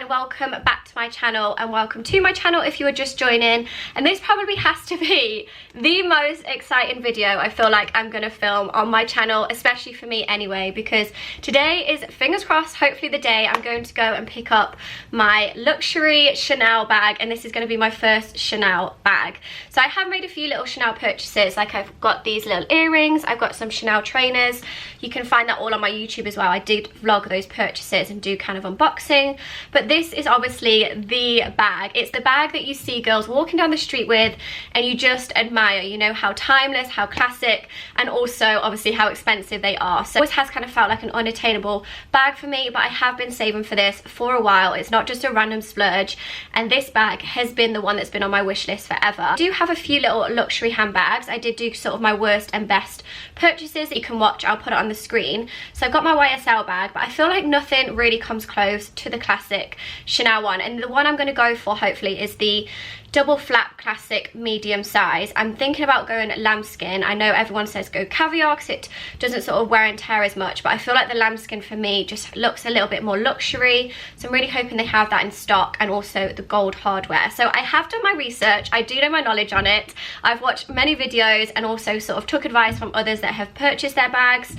welcome back to my channel, and welcome to my channel if you are just joining. And this probably has to be the most exciting video I feel like I'm gonna film on my channel, especially for me anyway, because today is, fingers crossed, hopefully the day I'm going to go and pick up my luxury Chanel bag, and this is going to be my first Chanel bag. So I have made a few little Chanel purchases, like I've got these little earrings, I've got some Chanel trainers. You can find that all on my YouTube as well. I did vlog those purchases and do kind of unboxing, but this is obviously the bag. It's the bag that you see girls walking down the street with and you just admire, you know, how timeless, how classic, and also obviously how expensive they are. So this has kind of felt like an unattainable bag for me, but I have been saving for this for a while. It's not just a random splurge, and this bag has been the one that's been on my wish list forever. I do have a few little luxury handbags. I did do sort of my worst and best purchases that you can watch. I'll put it on the screen. So I've got my YSL bag, but I feel like nothing really comes close to the classic Chanel one, and the one I'm going to go for hopefully is the double flap classic medium size. I'm thinking about going lambskin. I know everyone says go caviar because it doesn't sort of wear and tear as much, but I feel like the lambskin for me just looks a little bit more luxury, so I'm really hoping they have that in stock, and also the gold hardware. So I have done my research, I do know my knowledge on it. I've watched many videos and also sort of took advice from others that have purchased their bags.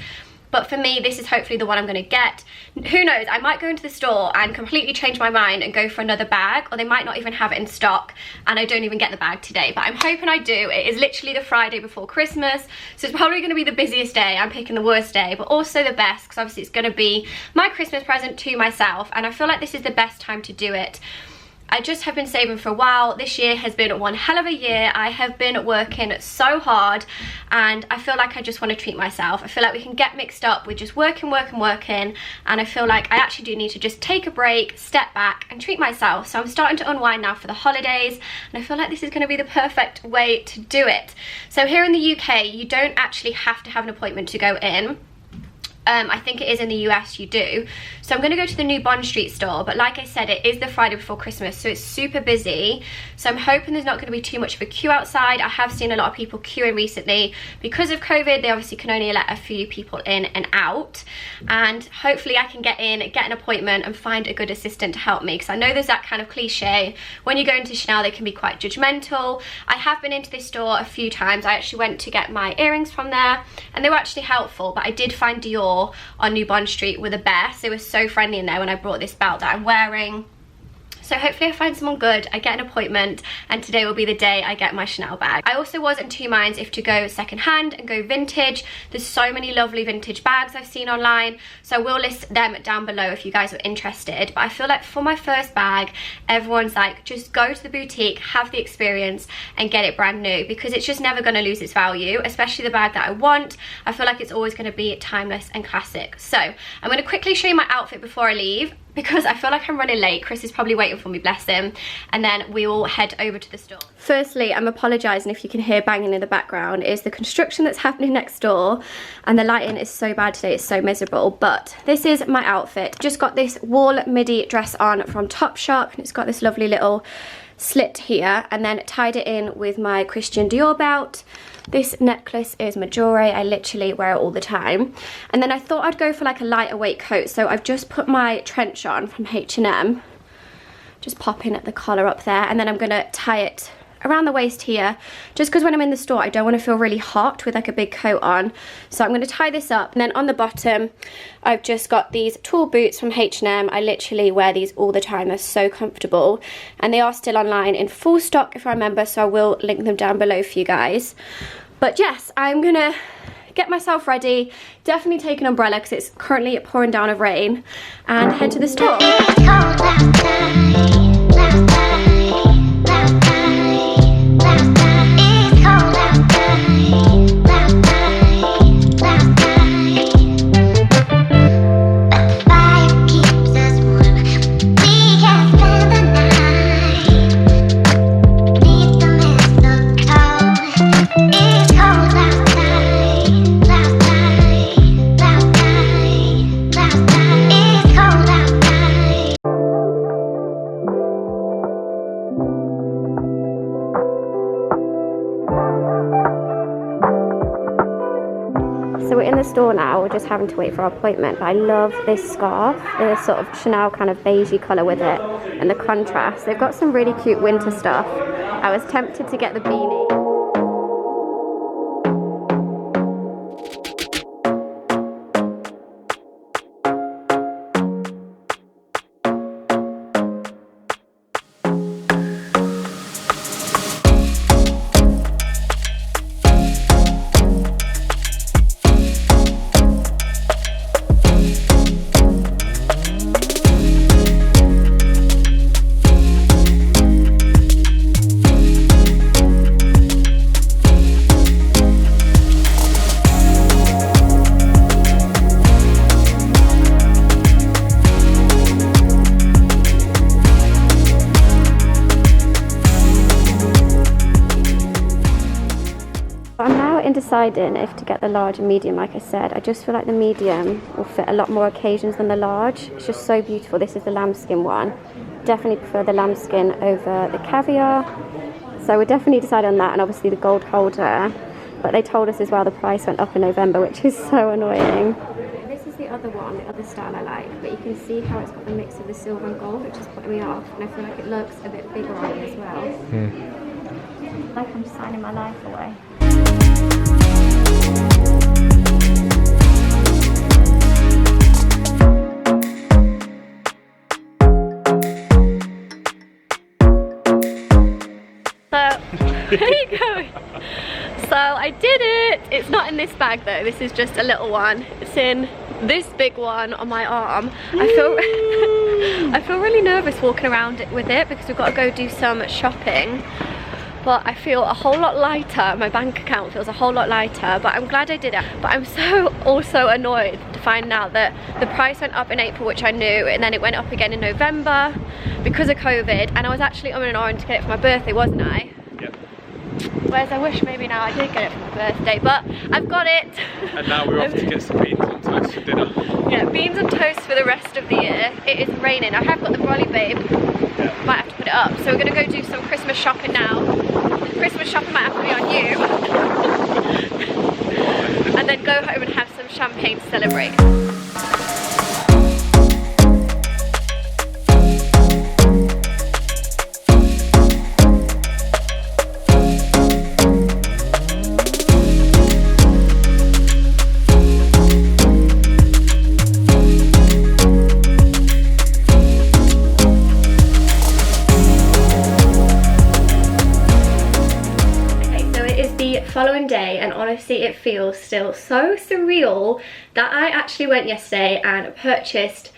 But for me, this is hopefully the one I'm going to get. Who knows, I might go into the store and completely change my mind and go for another bag, or they might not even have it in stock and I don't even get the bag today. But I'm hoping I do. It is literally the Friday before Christmas, so it's probably going to be the busiest day. I'm picking the worst day, but also the best, because obviously it's going to be my Christmas present to myself, and I feel like this is the best time to do it. I just have been saving for a while. This year has been one hell of a year. I have been working so hard, and I feel like I just want to treat myself. I feel like we can get mixed up with just working, and I feel like I actually do need to just take a break, step back and treat myself. So I'm starting to unwind now for the holidays, and I feel like this is going to be the perfect way to do it. So here in the UK, you don't actually have to have an appointment to go in. I think it is in the US you do. So I'm going to go to the new Bond Street store, but like I said, it is the Friday before Christmas, so it's super busy. So I'm hoping there's not going to be too much of a queue outside. I have seen a lot of people queuing recently because of COVID. They obviously can only let a few people in and out, and hopefully I can get in, get an appointment and find a good assistant to help me, because I know there's that kind of cliche when you go into Chanel, they can be quite judgmental. I have been into this store a few times. I actually went to get my earrings from there and they were actually helpful, but I did find Dior on New Bond Street were the best. They were so friendly in there when I brought this belt that I'm wearing. So hopefully I find someone good, I get an appointment, and today will be the day I get my Chanel bag. I also was in two minds if to go second hand and go vintage. There's so many lovely vintage bags I've seen online, so I will list them down below if you guys are interested. But I feel like for my first bag, everyone's like, just go to the boutique, have the experience and get it brand new, because it's just never going to lose its value, especially the bag that I want. I feel like it's always going to be timeless and classic. So I'm going to quickly show you my outfit before I leave, because I feel like I'm running late. Chris is probably waiting for me, bless him, and then we will head over to the store. Firstly, I'm apologising if you can hear banging in the background. It's the construction that's happening next door, and the lighting is so bad today, it's so miserable. But this is my outfit. Just got this wall midi dress on from Topshop, and it's got this lovely little slit here, and then tied it in with my Christian Dior belt. This necklace is Majore. I literally wear it all the time. And then I thought I'd go for like a lighter weight coat, so I've just put my trench on from H&M, just popping at the collar up there, and then I'm gonna tie it around the waist here, just because when I'm in the store I don't want to feel really hot with like a big coat on. So I'm going to tie this up, and then on the bottom I've just got these tall boots from H&M. I literally wear these all the time, they're so comfortable, and they are still online in full stock if I remember, so I will link them down below for you guys. But yes, I'm gonna get myself ready, definitely take an umbrella because it's currently pouring down of rain, and head to the store. So we're in the store now, we're just having to wait for our appointment, but I love this scarf, the sort of Chanel kind of beigey colour with it, and the contrast. They've got some really cute winter stuff. I was tempted to get the beanie. Deciding if to get the large and medium. Like I said, I just feel like the medium will fit a lot more occasions than the large. It's just so beautiful. This is the lambskin one. Definitely prefer the lambskin over the caviar, so we definitely decided on that, and obviously the gold holder. But they told us as well the price went up in November, which is so annoying. This is the other one, the other style I like, but you can see how it's got the mix of the silver and gold, which is putting me off, and I feel like it looks a bit bigger on me as well. Like I'm signing my life away. Where are you going? So I did it! It's not in this bag though, this is just a little one. It's in this big one on my arm. I feel really nervous walking around with it because we've got to go do some shopping. But I feel a whole lot lighter, my bank account feels a whole lot lighter, but I'm glad I did it. But I'm so also annoyed to find out that the price went up in April, which I knew, and then it went up again in November because of COVID, and I was actually on an orange to get it for my birthday, wasn't I? Yep. Whereas I wish maybe now I did get it for my birthday, but I've got it. And now we're off to get some beans and toast for dinner. Yeah, beans and toast for the rest of the year. It is raining. I have got the brolly, babe. Yeah. Might have to put it up. So we're going to go do some Christmas shopping now. Christmas shopping might have to be on you. And then go home and have some champagne to celebrate. Following day, and honestly it feels still so surreal that I actually went yesterday and purchased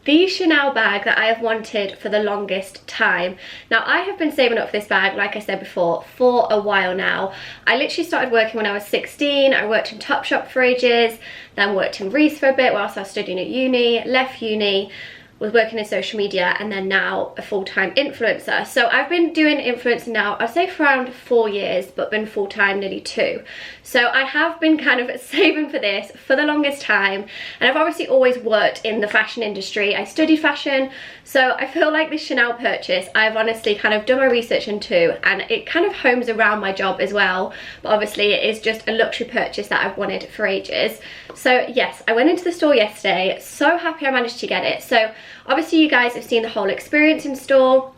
the Chanel bag that I have wanted for the longest time. Now I have been saving up for this bag, like I said before, for a while now. I literally started working when I was 16. I worked in Topshop for ages, then worked in Reese for a bit whilst I was studying at uni, left uni, was working in social media, and then now a full-time influencer. So I've been doing influencing now, I'd say for around 4 years, but been full-time nearly 2. So I have been kind of saving for this for the longest time, and I've obviously always worked in the fashion industry. I studied fashion, so I feel like this Chanel purchase, I've honestly kind of done my research into, and it kind of homes around my job as well, but obviously it is just a luxury purchase that I've wanted for ages. So yes, I went into the store yesterday, so happy I managed to get it. So obviously you guys have seen the whole experience in store,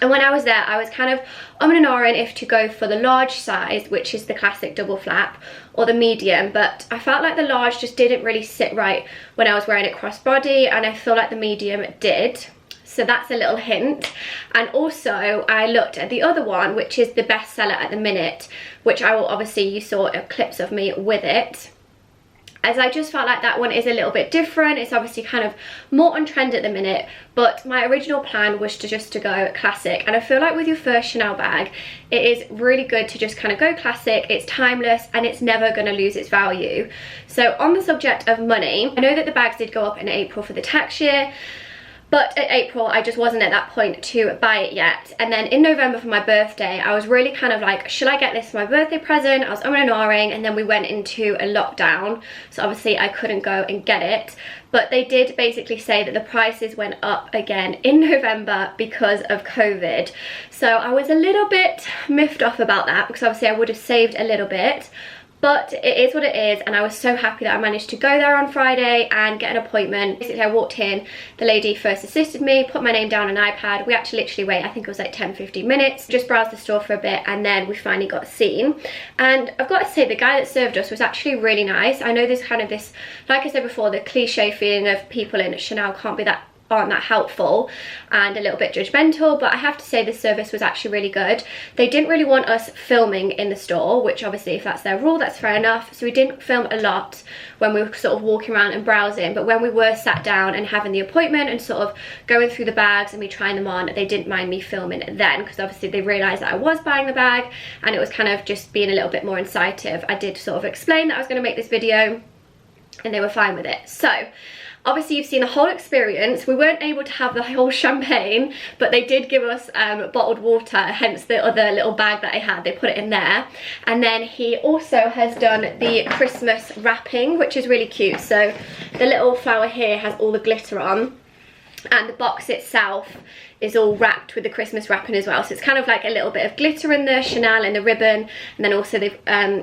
and when I was there I was kind of and ahhing if to go for the large size, which is the classic double flap, or the medium, but I felt like the large just didn't really sit right when I was wearing it crossbody, and I feel like the medium did. So that's a little hint. And also I looked at the other one, which is the best seller at the minute, which I will obviously, you saw clips of me with it, as I just felt like that one is a little bit different. It's obviously kind of more on trend at the minute, but my original plan was to go classic, and I feel like with your first Chanel bag it is really good to just kind of go classic. It's timeless and it's never going to lose its value. So on the subject of money, I know that the bags did go up in April for the tax year, but at April I just wasn't at that point to buy it yet. And then in November for my birthday I was really kind of like, should I get this for my birthday present? I was and ahhing, and then we went into a lockdown, so obviously I couldn't go and get it. But they did basically say that the prices went up again in November because of COVID. So I was a little bit miffed off about that, because obviously I would have saved a little bit. But it is what it is, and I was so happy that I managed to go there on Friday and get an appointment. Basically, I walked in, the lady first assisted me, put my name down on an iPad. We actually literally wait, I think it was like 10-15 minutes, just browsed the store for a bit, and then we finally got seen. And I've got to say, the guy that served us was actually really nice. I know there's kind of this, like I said before, the cliche feeling of people in Chanel aren't that helpful and a little bit judgmental, but I have to say the service was actually really good. They didn't really want us filming in the store, which obviously if that's their rule, that's fair enough. So we didn't film a lot when we were sort of walking around and browsing, but when we were sat down and having the appointment and sort of going through the bags and me trying them on, they didn't mind me filming it then, because obviously they realised that I was buying the bag and it was kind of just being a little bit more incisive. I did sort of explain that I was going to make this video and they were fine with it. So obviously you've seen the whole experience. We weren't able to have the whole champagne, but they did give us bottled water, hence the other little bag that I had. They put it in there. And then he also has done the Christmas wrapping, which is really cute. So the little flower here has all the glitter on, and the box itself is all wrapped with the Christmas wrapping as well. So it's kind of like a little bit of glitter in the Chanel and the ribbon, and then also they've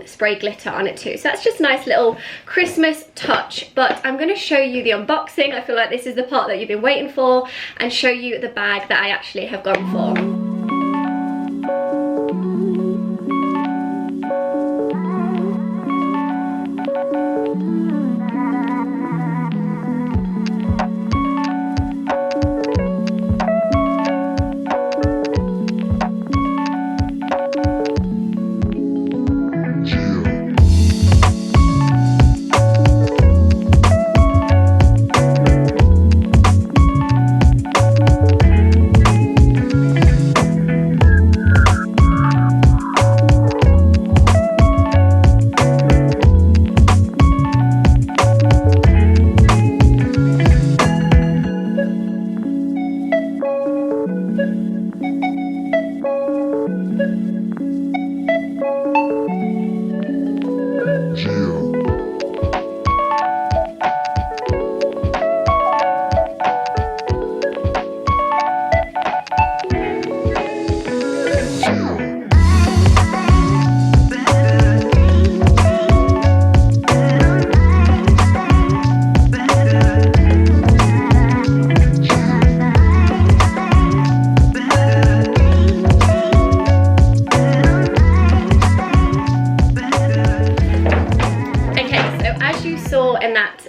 sprayed glitter on it too. So that's just a nice little Christmas touch. But I'm going to show you the unboxing. I feel like this is the part that you've been waiting for, and show you the bag that I actually have gone for.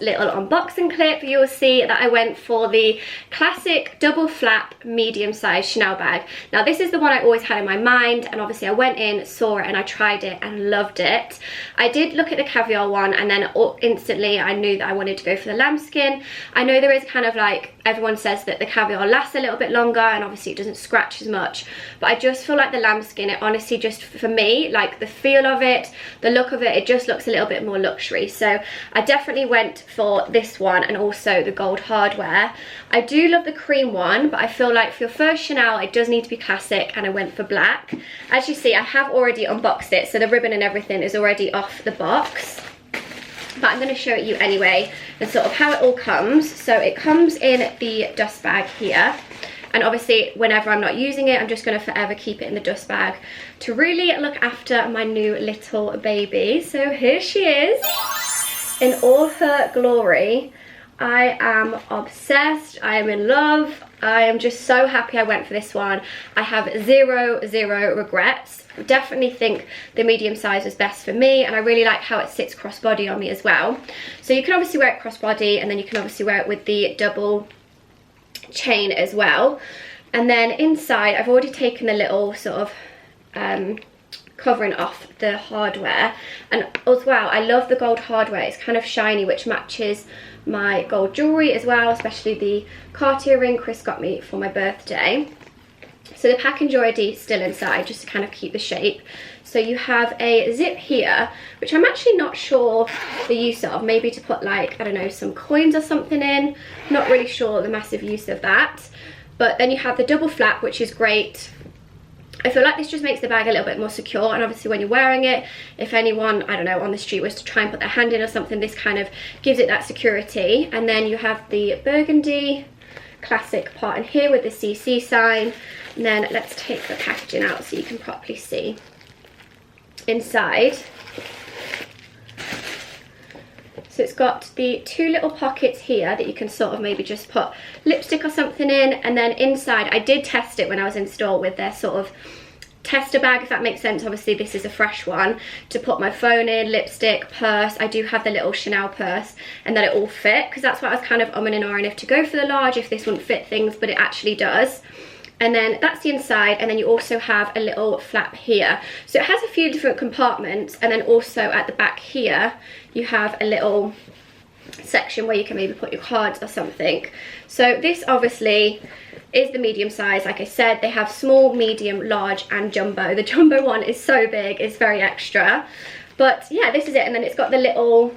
Little unboxing clip, you'll see that I went for the classic double flap medium size Chanel bag. Now this is the one I always had in my mind, and obviously I went in, saw it, and I tried it and loved it. I did look at the caviar one, and then instantly I knew that I wanted to go for the lambskin. I know there is kind of like, everyone says that the caviar lasts a little bit longer and obviously it doesn't scratch as much, but I just feel like the lambskin, it honestly just, for me, like the feel of it, the look of it, it just looks a little bit more luxury. So I definitely went for this one, and also the gold hardware. I do love the cream one, but I feel like for your first Chanel it does need to be classic, and I went for black. As you see, I have already unboxed it, so the ribbon and everything is already off the box, but I'm going to show it you anyway and sort of how it all comes. So it comes in the dust bag here, and obviously whenever I'm not using it, I'm just going to forever keep it in the dust bag to really look after my new little baby. So here she is in all her glory. I am obsessed, I am in love, I am just so happy I went for this one. I have zero regrets. Definitely think the medium size was best for me, and I really like how it sits crossbody on me as well. So you can obviously wear it crossbody, and then you can obviously wear it with the double chain as well. And then inside I've already taken the little sort of covering off the hardware, and as well I love the gold hardware. It's kind of shiny, which matches my gold jewelry as well, especially the Cartier ring Chris got me for my birthday. So the package already still inside, just to kind of keep the shape. So you have a zip here, which I'm actually not sure the use of, maybe to put like, I don't know, some coins or something in. Not really sure the massive use of that. But then you have the double flap, which is great. I feel like this just makes the bag a little bit more secure, and obviously when you're wearing it, if anyone, I don't know, on the street was to try and put their hand in or something, this kind of gives it that security. And then you have the burgundy classic part in here with the CC sign. And then let's take the packaging out so you can properly see inside. So it's got the 2 little pockets here that you can sort of maybe just put lipstick or something in, and then inside, I did test it when I was in store with their sort of tester bag, if that makes sense. Obviously this is a fresh one, to put my phone in, lipstick, purse. I do have the little Chanel purse, and that it all fit, because that's what I was kind of umming and ahhing if to go for the large, if this wouldn't fit things, but it actually does. And then that's the inside, and then you also have a little flap here. So it has a few different compartments, and then also at the back here you have a little section where you can maybe put your cards or something. So this obviously is the medium size. Like I said, they have small, medium, large and jumbo. The jumbo one is so big, it's very extra. But yeah, this is it. And then it's got the little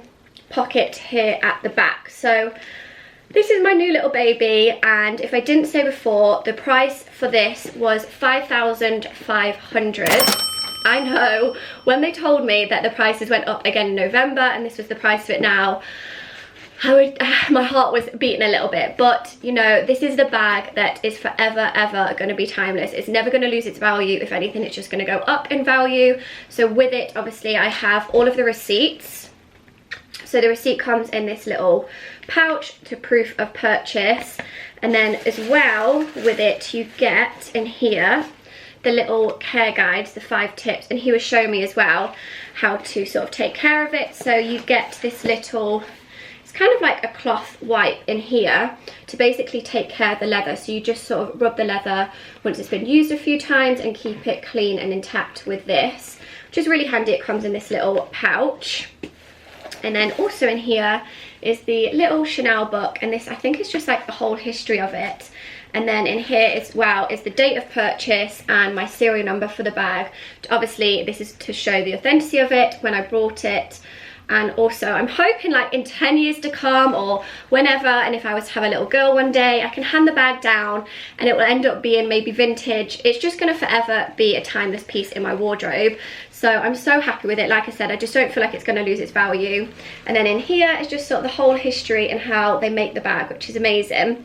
pocket here at the back. So this is my new little baby, and if I didn't say before, the price for this was $5,500. I know, when they told me that the prices went up again in November and this was the price of it now, my heart was beating a little bit. But you know, this is the bag that is forever ever going to be timeless. It's never going to lose its value. If anything, it's just going to go up in value. So with it, obviously I have all of the receipts. So the receipt comes in this little pouch to proof of purchase, and then as well with it you get in here the little care guides, the 5 tips, and he was showing me as well how to sort of take care of it. So you get this little, it's kind of like a cloth wipe in here to basically take care of the leather. So you just sort of rub the leather once it's been used a few times and keep it clean and intact with this, which is really handy. It comes in this little pouch. And then also in here is the little Chanel book, and this I think is just like the whole history of it. And then in here as well is the date of purchase and my serial number for the bag. Obviously this is to show the authenticity of it when I brought it. And also I'm hoping like in 10 years to come or whenever, and if I was to have a little girl one day, I can hand the bag down and it will end up being maybe vintage. It's just going to forever be a timeless piece in my wardrobe. So I'm so happy with it. Like I said, I just don't feel like it's going to lose its value. And then in here is just sort of the whole history and how they make the bag, which is amazing.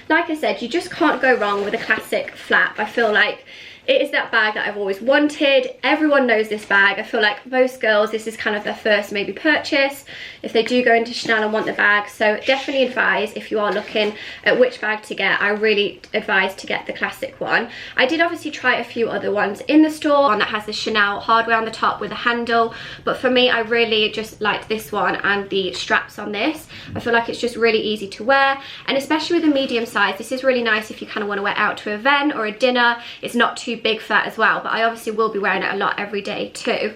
Like I said, you just can't go wrong with a classic flap. I feel like it is that bag that I've always wanted. Everyone knows this bag. I feel like most girls, this is kind of their first maybe purchase if they do go into Chanel and want the bag. So definitely advise, if you are looking at which bag to get, I really advise to get the classic one. I did obviously try a few other ones in the store, one that has the Chanel hardware on the top with a handle, but for me I really just liked this one and the straps on this. I feel like it's just really easy to wear, and especially with a medium size, this is really nice if you kind of want to wear out to an event or a dinner. It's not too big for that as well, but I obviously will be wearing it a lot every day too.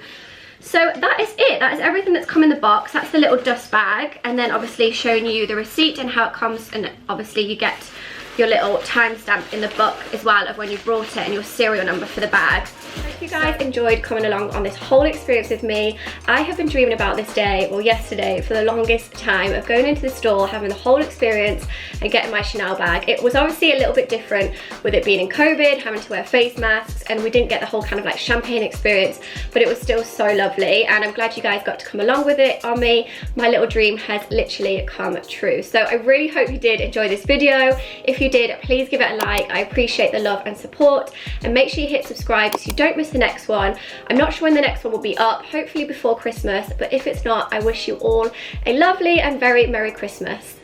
So that is it. That is everything that's come in the box. That's the little dust bag, and then obviously showing you the receipt and how it comes, and obviously you get your little timestamp in the book as well of when you brought it and your serial number for the bag. I hope you guys enjoyed coming along on this whole experience with me. I have been dreaming about this day, or yesterday, for the longest time, of going into the store, having the whole experience and getting my Chanel bag. It was obviously a little bit different with it being in COVID, having to wear face masks, and we didn't get the whole kind of like champagne experience, but it was still so lovely, and I'm glad you guys got to come along with it on me. My little dream has literally come true. So I really hope you did enjoy this video. If you did, please give it a like. I appreciate the love and support, and make sure you hit subscribe so you don't miss the next one. I'm not sure when the next one will be up, hopefully before Christmas, but if it's not, I wish you all a lovely and very Merry Christmas.